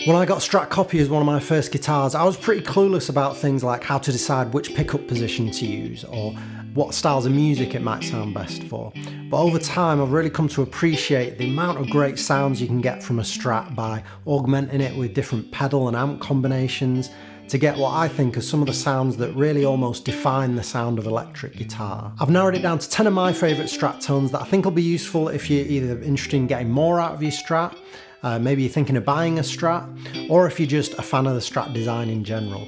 When I got Strat Copy as one of my first guitars, I was pretty clueless about things like how to decide which pickup position to use or what styles of music it might sound best for. But over time I've really come to appreciate the amount of great sounds you can get from a Strat by augmenting it with different pedal and amp combinations to get what I think are some of the sounds that really almost define the sound of electric guitar. I've narrowed it down to 10 of my favourite Strat tones that I think will be useful if you're either interested in getting more out of your Strat, maybe you're thinking of buying a Strat, or if you're just a fan of the Strat design in general.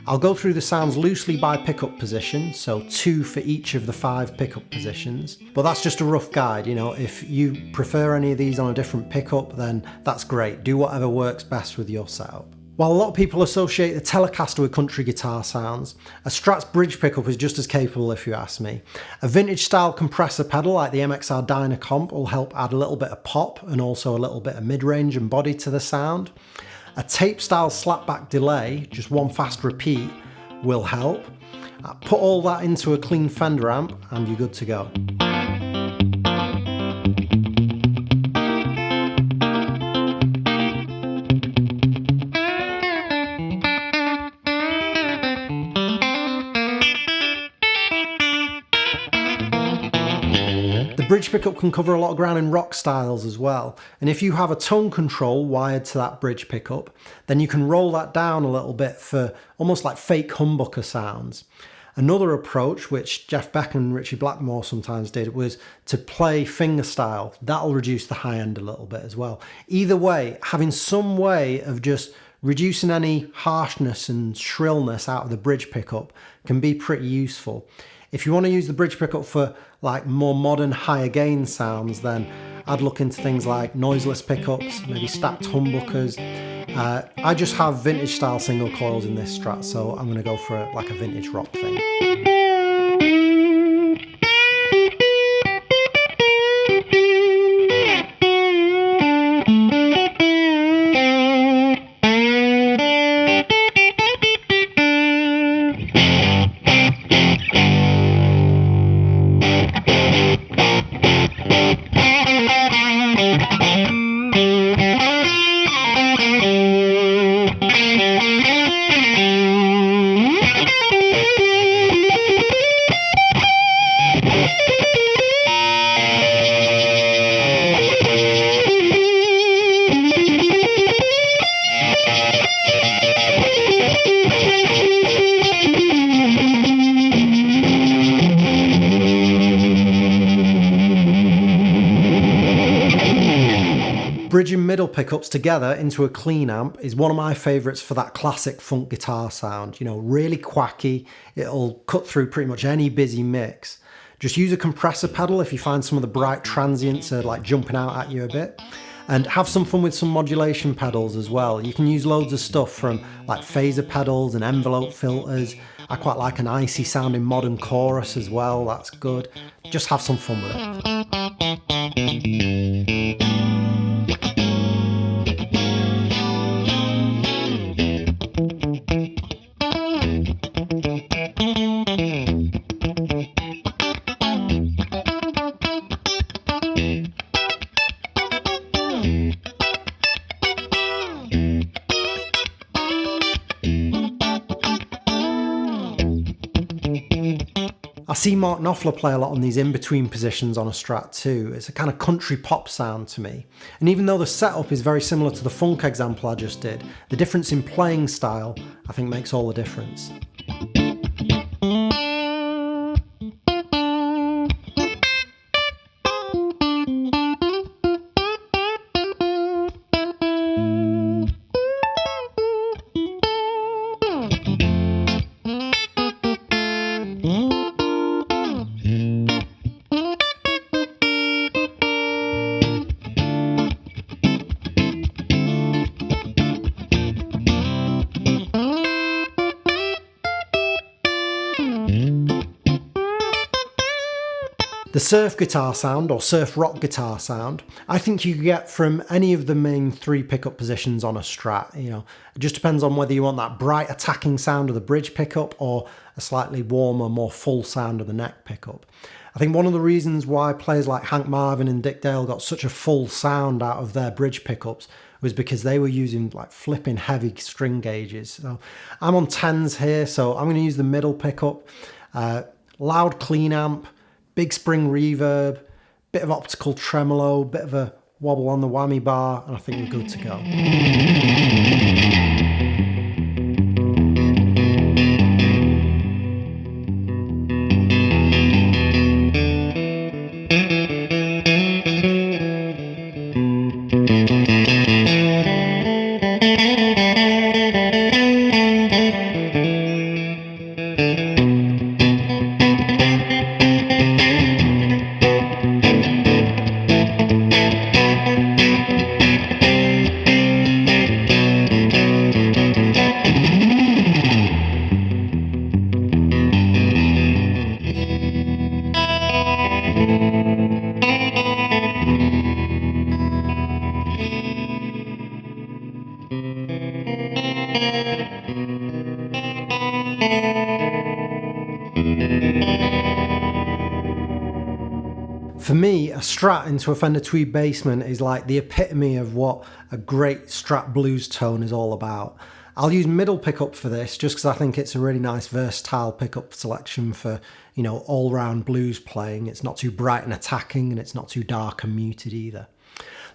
I'll go through the sounds loosely by pickup position, so 2 for each of the 5 pickup positions. But that's just a rough guide, you know, if you prefer any of these on a different pickup, then that's great. Do whatever works best with your setup. While a lot of people associate the Telecaster with country guitar sounds, a Strat's bridge pickup is just as capable if you ask me. A vintage style compressor pedal like the MXR Dynacomp will help add a little bit of pop and also a little bit of mid-range and body to the sound. A tape style slapback delay, just one fast repeat, will help. Put all that into a clean Fender amp and you're good to go. The bridge pickup can cover a lot of ground in rock styles as well, and if you have a tone control wired to that bridge pickup, then you can roll that down a little bit for almost like fake humbucker sounds. Another approach, which Jeff Beck and Richie Blackmore sometimes did, was to play fingerstyle. That'll reduce the high end a little bit as well. Either way, having some way of just reducing any harshness and shrillness out of the bridge pickup can be pretty useful. If you want to use the bridge pickup for like more modern higher gain sounds, then I'd look into things like noiseless pickups, maybe stacked humbuckers. I just have vintage style single coils in this Strat, so I'm going to go for like a vintage rock thing. Bridge and middle pickups together into a clean amp is one of my favourites for that classic funk guitar sound. You know, really quacky, it'll cut through pretty much any busy mix. Just use a compressor pedal if you find some of the bright transients are like jumping out at you a bit. And have some fun with some modulation pedals as well. You can use loads of stuff from like phaser pedals and envelope filters. I quite like an icy sounding modern chorus as well, that's good. Just have some fun with it. I see Mark Knopfler play a lot on these in-between positions on a Strat too. It's a kind of country pop sound to me. And even though the setup is very similar to the funk example I just did, the difference in playing style I think makes all the difference. The surf guitar sound, or surf rock guitar sound, I think you get from any of the main 3 pickup positions on a Strat. You know, it just depends on whether you want that bright attacking sound of the bridge pickup or a slightly warmer, more full sound of the neck pickup. I think one of the reasons why players like Hank Marvin and Dick Dale got such a full sound out of their bridge pickups was because they were using like flipping heavy string gauges. So I'm on 10s here, so I'm going to use the middle pickup. Loud clean amp, big spring reverb, bit of optical tremolo, bit of a wobble on the whammy bar, and I think we're good to go. For me, a Strat into a Fender Tweed Bassman is like the epitome of what a great Strat blues tone is all about. I'll use middle pickup for this just because I think it's a really nice versatile pickup selection for, you know, all-round blues playing. It's not too bright and attacking, and it's not too dark and muted either.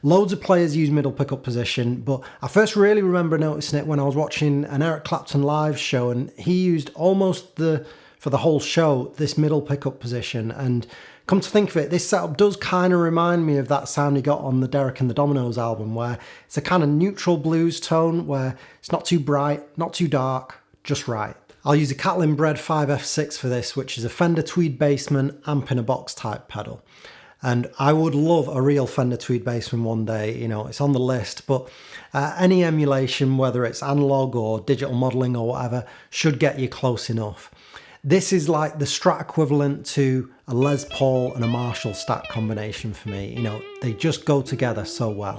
Loads of players use middle pickup position, but I first really remember noticing it when I was watching an Eric Clapton live show, and he used almost for the whole show, this middle pickup position. And come to think of it, this setup does kind of remind me of that sound he got on the Derek and the Dominoes album, where it's a kind of neutral blues tone where it's not too bright, not too dark, just right. I'll use a Catlin Bred 5F6 for this, which is a Fender Tweed Bassman amp in a box type pedal. And I would love a real Fender Tweed Bassman one day, you know, it's on the list, but any emulation, whether it's analog or digital modeling or whatever, should get you close enough. This is like the Strat equivalent to a Les Paul and a Marshall stack combination for me. You know, they just go together so well.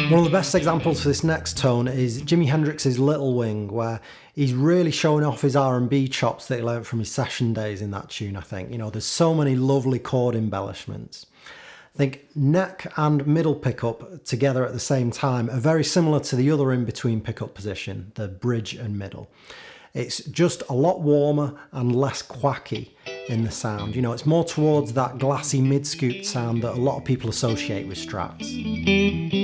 One of the best examples for this next tone is Jimi Hendrix's Little Wing, where he's really showing off his R&B chops that he learnt from his session days in that tune, I think. You know, there's so many lovely chord embellishments. I think neck and middle pickup together at the same time are very similar to the other in-between pickup position, the bridge and middle. It's just a lot warmer and less quacky in the sound. You know, it's more towards that glassy mid-scooped sound that a lot of people associate with Strats.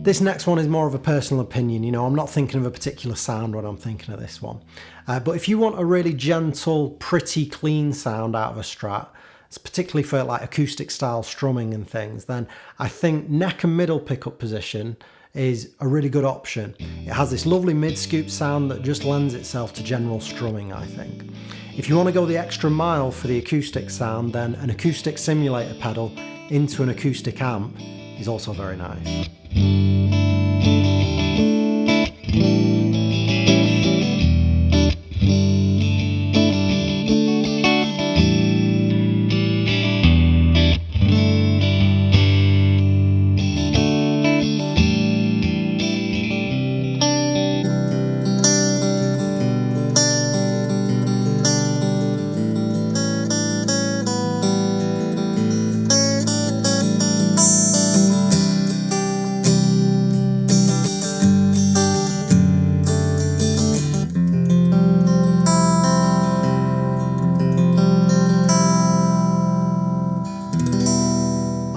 This next one is more of a personal opinion. You know, I'm not thinking of a particular sound when I'm thinking of this one. But if you want a really gentle, pretty clean sound out of a Strat, it's particularly for like acoustic style strumming and things, then I think neck and middle pickup position is a really good option. It has this lovely mid-scoop sound that just lends itself to general strumming, I think. If you want to go the extra mile for the acoustic sound, then an acoustic simulator pedal into an acoustic amp is also very nice.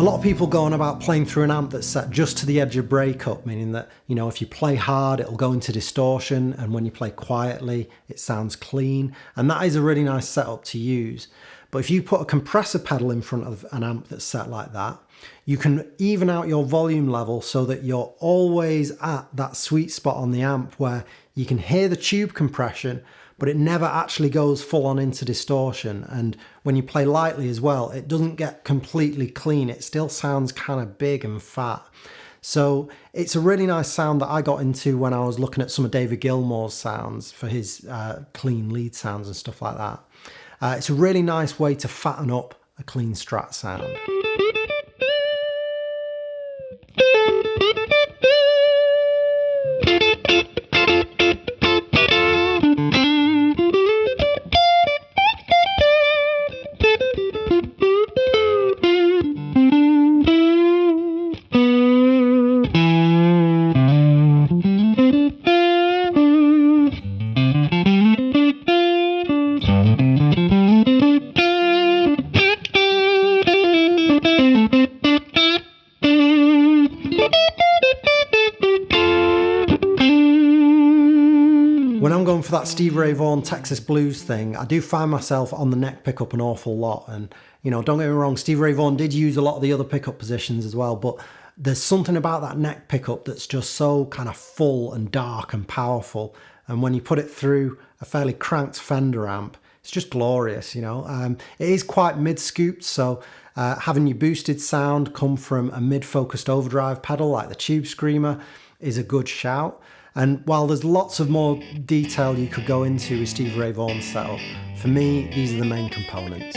lot of people go on about playing through an amp that's set just to the edge of breakup, meaning that, you know, if you play hard, it'll go into distortion, and when you play quietly, it sounds clean. And that is a really nice setup to use. But if you put a compressor pedal in front of an amp that's set like that, you can even out your volume level so that you're always at that sweet spot on the amp where you can hear the tube compression, but it never actually goes full on into distortion. And when you play lightly as well, it doesn't get completely clean. It still sounds kind of big and fat. So it's a really nice sound that I got into when I was looking at some of David Gilmour's sounds for his clean lead sounds and stuff like that. It's a really nice way to fatten up a clean Strat sound. When I'm going for that Stevie Ray Vaughan Texas Blues thing, I do find myself on the neck pickup an awful lot. And, you know, don't get me wrong, Stevie Ray Vaughan did use a lot of the other pickup positions as well, but there's something about that neck pickup that's just so kind of full and dark and powerful. And when you put it through a fairly cranked Fender amp, it's just glorious, you know. It is quite mid-scooped, so having your boosted sound come from a mid-focused overdrive pedal like the Tube Screamer is a good shout. And while there's lots of more detail you could go into with Stevie Ray Vaughan's setup, for me, these are the main components.